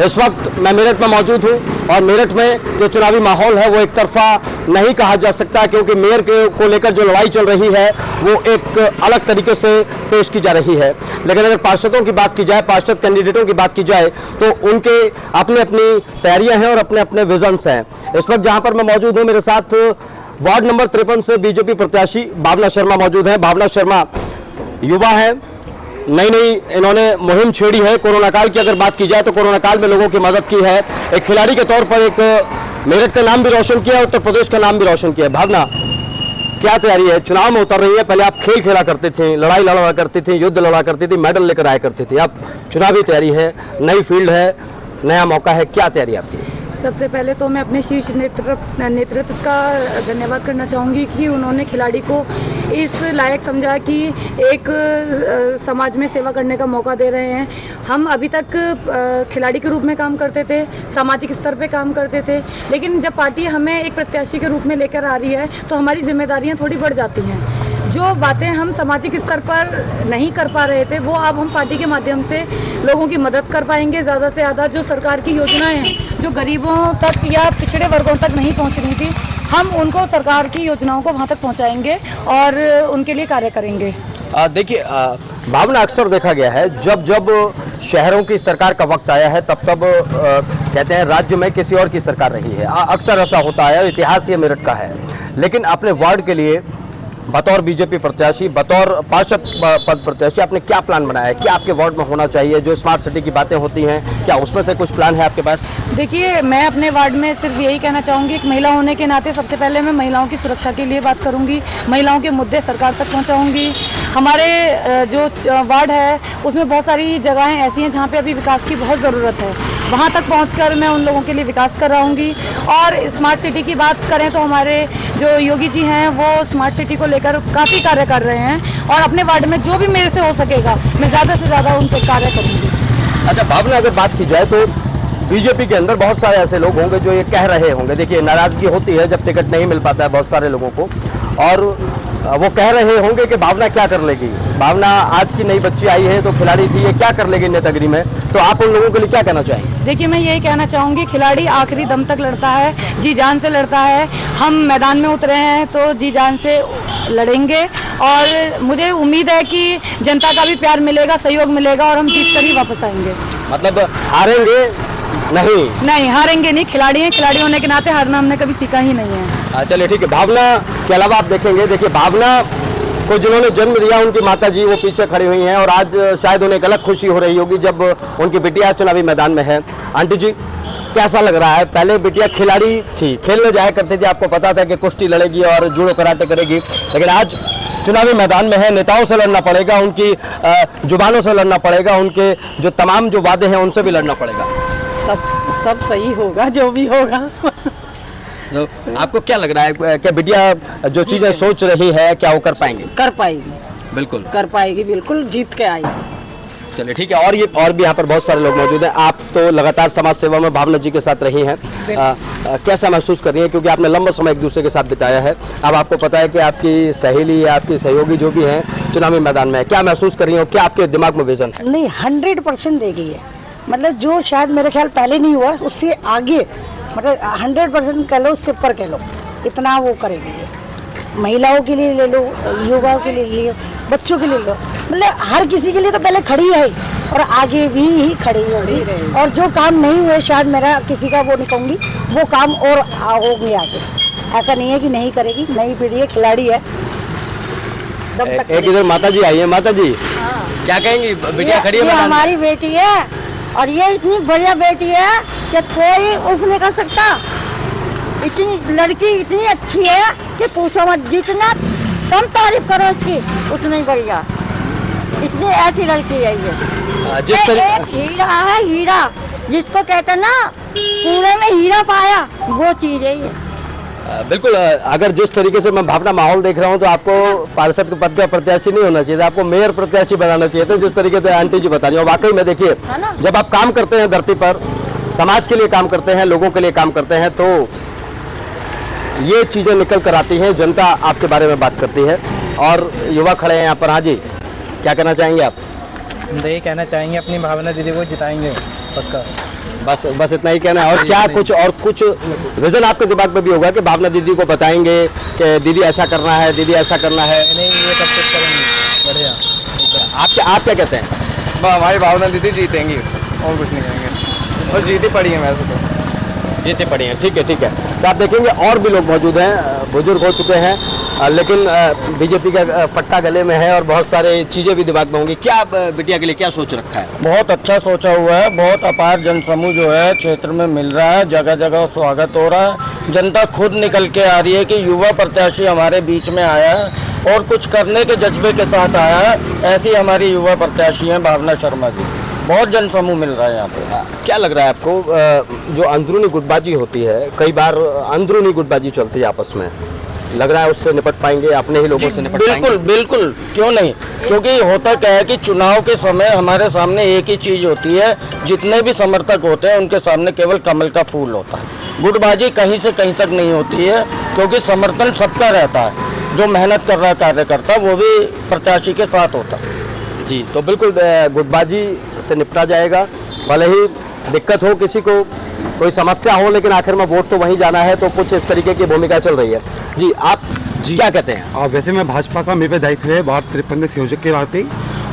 इस वक्त मैं मेरठ में मौजूद हूं और मेरठ में जो चुनावी माहौल है वो एक तरफा नहीं कहा जा सकता, क्योंकि मेयर को लेकर जो लड़ाई चल रही है वो एक अलग तरीके से पेश की जा रही है। लेकिन अगर पार्षदों की बात की जाए, पार्षद कैंडिडेटों की बात की जाए, तो उनके अपनी अपनी तैयारियां हैं और अपने अपने विजन्स हैं। इस वक्त जहां पर मैं मौजूद हूं, मेरे साथ वार्ड नंबर 53 से बीजेपी प्रत्याशी भावना शर्मा मौजूद हैं। भावना शर्मा युवा है, नई इन्होंने मुहिम छेड़ी है। कोरोना काल की अगर बात की जाए तो कोरोना काल में लोगों की मदद की है। एक खिलाड़ी के तौर पर एक मेरठ का नाम भी रोशन किया, उत्तर प्रदेश का नाम भी रोशन किया। भावना, क्या तैयारी है? चुनाव में उतर रही है। पहले आप खेल खेला करते थे, लड़ाई लड़ा करती थी, युद्ध लड़ा करती थी, मेडल लेकर आया करती थी। अब चुनावी तैयारी है, नई फील्ड है, नया मौका है, क्या तैयारी आपकी? सबसे पहले तो मैं अपने शीर्ष नेतृत्व का धन्यवाद करना चाहूँगी कि उन्होंने खिलाड़ी को इस लायक समझा कि एक समाज में सेवा करने का मौका दे रहे हैं। हम अभी तक खिलाड़ी के रूप में काम करते थे, सामाजिक स्तर पे काम करते थे, लेकिन जब पार्टी हमें एक प्रत्याशी के रूप में लेकर आ रही है तो हमारी जिम्मेदारियां थोड़ी बढ़ जाती हैं। जो बातें हम सामाजिक स्तर पर नहीं कर पा रहे थे वो अब हम पार्टी के माध्यम से लोगों की मदद कर पाएंगे। ज़्यादा से ज़्यादा जो सरकार की योजनाएं हैं जो गरीबों तक या पिछड़े वर्गों तक नहीं पहुंच रही थी, हम उनको सरकार की योजनाओं को वहां तक पहुंचाएंगे और उनके लिए कार्य करेंगे। देखिए भावना, अक्सर देखा गया है जब जब शहरों की सरकार का वक्त आया है तब कहते हैं राज्य में किसी और की सरकार रही है। अक्सर ऐसा होता है, इतिहास ये मेरठ का है। लेकिन अपने वार्ड के लिए बतौर बीजेपी प्रत्याशी, बतौर पार्षद पद प्रत्याशी, आपने क्या प्लान बनाया है? क्या आपके वार्ड में होना चाहिए? जो स्मार्ट सिटी की बातें होती हैं, क्या उसमें से कुछ प्लान है आपके पास? देखिए, मैं अपने वार्ड में सिर्फ यही कहना चाहूँगी, एक महिला होने के नाते सबसे पहले मैं महिलाओं की सुरक्षा के लिए बात करूँगी, महिलाओं के मुद्दे सरकार तक पहुँचाऊँगी। हमारे जो वार्ड है उसमें बहुत सारी जगहें ऐसी हैं जहाँ पे अभी विकास की बहुत ज़रूरत है, वहाँ तक पहुँचकर मैं उन लोगों के लिए विकास कराऊँगी। और स्मार्ट सिटी की बात करें तो हमारे जो योगी जी हैं वो स्मार्ट सिटी को लेकर काफ़ी कार्य कर रहे हैं और अपने वार्ड में जो भी मेरे से हो सकेगा मैं ज़्यादा से ज़्यादा उन पर कार्य करूँगी। अच्छा भावना, अगर बात की जाए तो बीजेपी के अंदर बहुत सारे ऐसे लोग होंगे जो ये कह रहे होंगे, देखिए नाराजगी होती है जब टिकट नहीं मिल पाता है बहुत सारे लोगों को, और वो कह रहे होंगे कि भावना क्या कर लेगी, भावना आज की नई बच्ची आई है तो खिलाड़ी थी, ये क्या कर लेगी नेतागिरी में, तो आप उन लोगों के लिए क्या कहना चाहेंगे? देखिए, मैं यही कहना चाहूँगी, खिलाड़ी आखिरी दम तक लड़ता है, जी जान से लड़ता है। हम मैदान में उतरे हैं तो जी जान से लड़ेंगे और मुझे उम्मीद है कि जनता का भी प्यार मिलेगा, सहयोग मिलेगा और हम जीत कर ही वापस आएंगे। मतलब हारेंगे नहीं हारेंगे नहीं। खिलाड़ी हैं, खिलाड़ी होने के नाते हारना हमने कभी सीखा ही नहीं है। चलिए ठीक है। भावना के अलावा आप देखेंगे, देखिए भावना को जिन्होंने जन्म दिया उनकी माता जी वो पीछे खड़ी हुई हैं और आज शायद उन्हें एक अलग खुशी हो रही होगी जब उनकी बिटिया चुनावी मैदान में है। आंटी जी, कैसा लग रहा है? पहले बिटिया खिलाड़ी थी, खेलने जाया करती थी, आपको पता था कि कुश्ती लड़ेगी और जूडो कराटे करेगी, लेकिन आज चुनावी मैदान में है, नेताओं से लड़ना पड़ेगा, उनकी जुबानों से लड़ना पड़ेगा, उनके जो तमाम जो वादे हैं उनसे भी लड़ना पड़ेगा। सब सही होगा जो भी होगा। तो आपको क्या लग रहा है, क्या बिटिया जो चीजें सोच रही है क्या वो कर पाएंगी? कर पाएगी, बिल्कुल कर पाएगी, बिल्कुल जीत के आएगी। चलिए ठीक है। और भी यहाँ पर बहुत सारे लोग मौजूद हैं। आप तो लगातार समाज सेवा में भावना जी के साथ रही हैं, कैसा महसूस कर रही हैं? क्योंकि आपने लंबा समय एक दूसरे के साथ बिताया है, अब आपको पता है कि आपकी सहेली या आपकी सहयोगी जो भी हैं चुनावी मैदान में है, क्या महसूस कर रही हो? क्या आपके दिमाग में विजन है? नहीं, 100% देगी है, मतलब जो शायद मेरे ख्याल पहले नहीं हुआ उससे आगे, मतलब 100% कह लो, उससे ऊपर कह लो, इतना वो करेगी। महिलाओं के लिए ले लो, युवाओं के लिए ले लो, बच्चों के लिए ले लो, मतलब हर किसी के लिए तो पहले खड़ी है और आगे भी ही खड़ी होगी। और जो काम नहीं हुए, शायद मेरा किसी का वो नहीं कहूँगी, वो काम और होंगे आगे। ऐसा नहीं है कि नहीं करेगी, नई पीढ़ी है, खिलाड़ी है, दम तक। एक इधर माता जी आई है। माता जी, क्या कहेंगी? बिटिया खड़ी है, हमारी बेटी है और ये इतनी बढ़िया बेटी है कि कोई उफ नहीं कर सकता। इतनी लड़की इतनी अच्छी है कि पूछो मत, जितना कम तारीफ करो इसकी उतनी बढ़िया। इतनी ऐसी लड़की है ये, एक हीरा है, हीरा जिसको कहते हैं ना पूरे में हीरा पाया, वो चीज है ये। बिल्कुल। अगर जिस तरीके से मैं भावना माहौल देख रहा हूँ तो आपको पार्षद के पद का प्रत्याशी नहीं होना चाहिए था, आपको मेयर प्रत्याशी बनाना चाहिए था, जिस तरीके से आंटी जी बता रही हो। वाकई में देखिए, जब आप काम करते हैं धरती पर, समाज के लिए काम करते हैं, लोगों के लिए काम करते हैं, तो ये चीज़ें निकल कर आती हैं, जनता आपके बारे में बात करती है। और युवा खड़े हैं यहाँ पर। हाँ जी, क्या कहना चाहेंगे आप? हम तो ये कहना चाहेंगे अपनी भावना दीदी को जिताएंगे पक्का। बस इतना ही कहना है। और क्या कुछ विजन आपके दिमाग में भी होगा कि भावना दीदी को बताएंगे कि दीदी ऐसा करना है, दीदी ऐसा करना है? नहीं, ये सब कुछ करेंगे बढ़िया। आप क्या कहते हैं? हमारी भावना दीदी जीतेंगी और कुछ नहीं कहेंगे, और जीती पड़ी है वैसे तो। जीते पड़ी हैं, ठीक है। तो आप देखेंगे और भी लोग मौजूद हैं, बुजुर्ग हो चुके हैं, लेकिन बीजेपी का पट्टा गले में है और बहुत सारे चीज़ें भी दिमाग में होंगी। क्या बिटिया के लिए क्या सोच रखा है? बहुत अच्छा सोचा हुआ है, बहुत अपार जनसमूह जो है क्षेत्र में मिल रहा है, जगह जगह स्वागत हो रहा है। जनता खुद निकल के आ रही है कि युवा प्रत्याशी हमारे बीच में आया है और कुछ करने के जज्बे के साथ आया है। ऐसी हमारी युवा प्रत्याशी हैं भावना शर्मा जी, बहुत जनसमूह मिल रहा है यहाँ पे। क्या लग रहा है आपको, जो अंदरूनी गुटबाजी होती है, कई बार अंदरूनी गुटबाजी चलती है आपस में, लग रहा है उससे निपट पाएंगे, अपने ही लोगों से निपट पाएंगे? बिल्कुल, क्यों नहीं, क्योंकि होता क्या है कि चुनाव के समय हमारे सामने एक ही चीज होती है, जितने भी समर्थक होते हैं उनके सामने केवल कमल का फूल होता है। गुटबाजी कहीं से कहीं तक नहीं होती है, क्योंकि समर्थन सबका रहता है। जो मेहनत कर रहा है कार्यकर्ता वो भी प्रत्याशी के साथ होता है। जी, तो बिल्कुल गुटबाजी से निपटा जाएगा, भले ही दिक्कत हो किसी को, कोई समस्या हो, लेकिन आखिर में वोट तो वहीं जाना है। तो कुछ इस तरीके की भूमिका चल रही है। जी, आप क्या कहते हैं? वैसे मैं भाजपा का मेरे पे दायित्व है भारत 53 के संयोजक के नाते,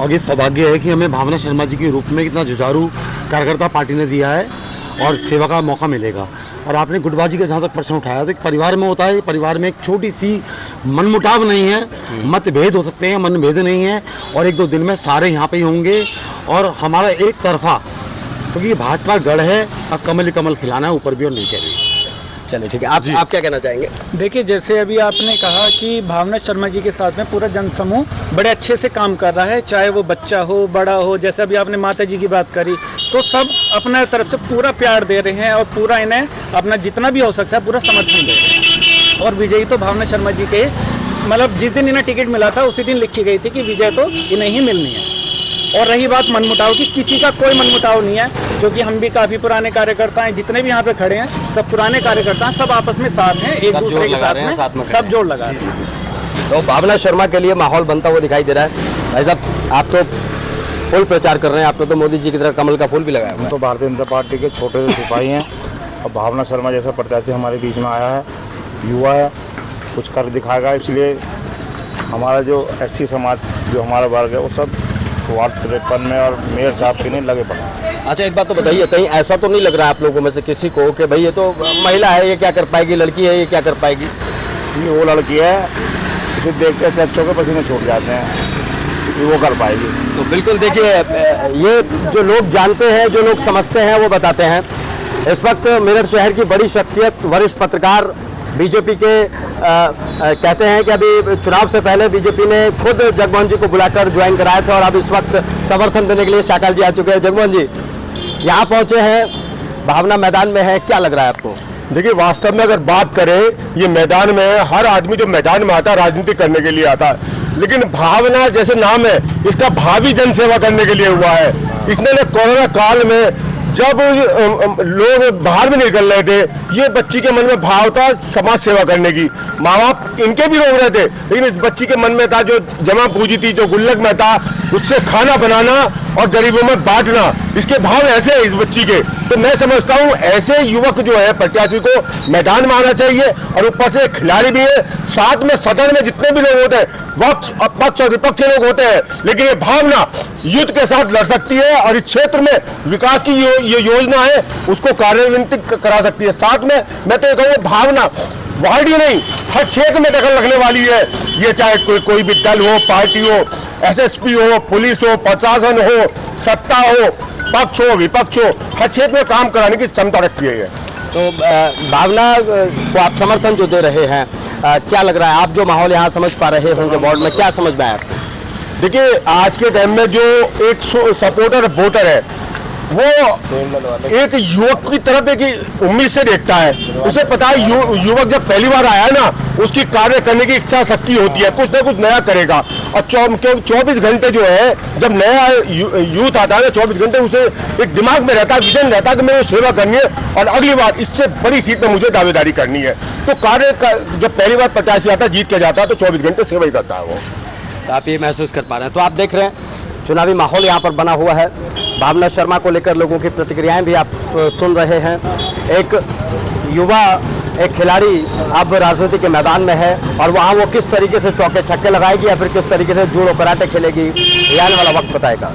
और ये सौभाग्य है कि हमें भावना शर्मा जी के रूप में इतना जुझारू कार्यकर्ता पार्टी ने दिया है और सेवा का मौका मिलेगा। और आपने गुटबाजी का जहाँ तक प्रश्न उठाया तो एक परिवार में होता है, परिवार में एक छोटी सी मनमुटाव नहीं है, मतभेद हो सकते हैं, मनभेद नहीं है, और एक दो दिन में सारे यहाँ पे ही होंगे। और हमारा एक तरफा, क्योंकि भाजपा गढ़ है, अब कमल ही कमल खिलाना है, ऊपर भी और नीचे भी। चलिए ठीक है, आप क्या कहना चाहेंगे? देखिए, जैसे अभी आपने कहा कि भावना शर्मा जी के साथ में पूरा जनसमूह बड़े अच्छे से काम कर रहा है, चाहे वो बच्चा हो, बड़ा हो। जैसे अभी आपने माता जी की बात करी, तो सब अपने तरफ से पूरा प्यार दे रहे हैं और पूरा इन्हें अपना जितना भी हो सकता है पूरा समर्थन दे रहे हैं। और विजयी तो भावना शर्मा जी के, मतलब जिस दिन इन्हें टिकट मिला था उसी दिन लिखी गई थी कि विजय तो इन्हें ही मिलनी है। और रही बात मनमुटाव की, किसी का कोई मनमुटाव नहीं है, क्योंकि हम भी काफ़ी पुराने कार्यकर्ता हैं, जितने भी यहाँ पे खड़े हैं सब पुराने कार्यकर्ता हैं, सब आपस में साथ हैं, एक दूसरे के साथ में सब जोड़ लगा रहे हैं। तो भावना शर्मा के लिए माहौल बनता हुआ दिखाई दे रहा है। भाई साहब, आप तो फुल प्रचार कर रहे हैं, आपने तो मोदी जी की तरह कमल का फूल भी लगाया हुआ है। तो भारतीय जनता पार्टी के छोटे से सिपाही हैं, और भावना शर्मा जैसा प्रत्याशी हमारे बीच में आया है, युवा है, कुछ कर दिखाएगा। इसलिए हमारा जो एससी समाज जो हमारा वर्ग है वो सब वार्ड 53 में और मेयर साहब के नहीं लगे पड़े। अच्छा, एक बात तो बताइए, कहीं ऐसा तो नहीं लग रहा है आप लोगों में से किसी को कि भाई ये तो महिला है, ये क्या कर पाएगी, लड़की है, ये क्या कर पाएगी? ये वो लड़की है, इसे देख के बच्चों के पसीने छूट जाते हैं कि वो कर पाएगी। तो बिल्कुल देखिए, ये जो लोग जानते हैं, जो लोग समझते हैं, वो बताते हैं। इस वक्त मेरठ शहर की बड़ी शख्सियत, वरिष्ठ पत्रकार, बीजेपी के कहते हैं कि अभी चुनाव से पहले बीजेपी ने खुद जगमोहन जी को बुलाकर ज्वाइन कराया था, और अब इस वक्त समर्थन देने के लिए शाकल जी आ चुके हैं। जगमोहन जी यहाँ पहुँचे हैं, भावना मैदान में है, क्या लग रहा है आपको? देखिए, वास्तव में अगर बात करें, ये मैदान में है, हर आदमी जो मैदान में आता है राजनीति करने के लिए आता है, लेकिन भावना जैसे नाम है इसका भावी जन सेवा करने के लिए हुआ है। इसने कोरोना काल में जब लोग बाहर भी निकल रहे थे, ये बच्ची के मन में भाव था समाज सेवा करने की। माँ बाप इनके भी रोक रहे थे, लेकिन इस बच्ची के मन में था, जो जमा पूंजी थी, जो गुल्लक में था, उससे खाना बनाना और गरीबों में बांटना। इसके भाव ऐसे हैं इस बच्ची के। तो मैं समझता हूँ ऐसे युवक जो है प्रत्याशी को मैदान में आना चाहिए, और ऊपर से खिलाड़ी भी है, साथ में सदन में जितने भी लोग होते हैं, पक्ष और विपक्ष के लोग होते हैं, लेकिन ये भावना युद्ध के साथ लड़ सकती है और इस क्षेत्र में विकास की ये योजना है उसको कार्यान्वित करा सकती है। साथ में मैं तो ये कहूँगा, भावना वार्ड ही नहीं, हर क्षेत्र में दखल रखने वाली है। ये चाहे कोई भी दल हो, पार्टी हो, एसएसपी हो, पुलिस हो, प्रशासन हो, सत्ता हो, पक्ष हो, विपक्ष हो, हर क्षेत्र में काम कराने की क्षमता रखी है। तो भावना को आप समर्थन जो दे रहे हैं, क्या लग रहा है, आप जो माहौल यहाँ समझ पा रहे होंगे वार्ड में, क्या समझ में आया? देखिए, आज के टाइम में जो एक सपोर्टर वोटर है, वो एक युवक की तरफ एक उम्मीद से देखता है। उसे पता है युवक जब पहली बार आया ना, उसकी कार्य करने की इच्छा शक्ति होती है, कुछ ना कुछ नया करेगा। और 24 घंटे जो है, जब नया यूथ आता है ना, 24 घंटे उसे एक दिमाग में रहता है, विजन रहता है कि मेरे सेवा करनी है और अगली बार इससे बड़ी सीट में मुझे दावेदारी करनी है। तो कार्य जब पहली बार प्रत्याशी आता है, जीत के जाता है, तो 24 घंटे सेवा ही करता है वो। तो आप ये महसूस कर पा रहे हैं। तो आप देख रहे हैं चुनावी माहौल यहाँ पर बना हुआ है। भावना शर्मा को लेकर लोगों की प्रतिक्रियाएं भी आप सुन रहे हैं। एक युवा, एक खिलाड़ी अब राजनीति के मैदान में है और वहाँ वो किस तरीके से चौके छक्के लगाएगी या फिर किस तरीके से जूडो कराटे खेलेगी, ये आने वाला वक्त बताएगा।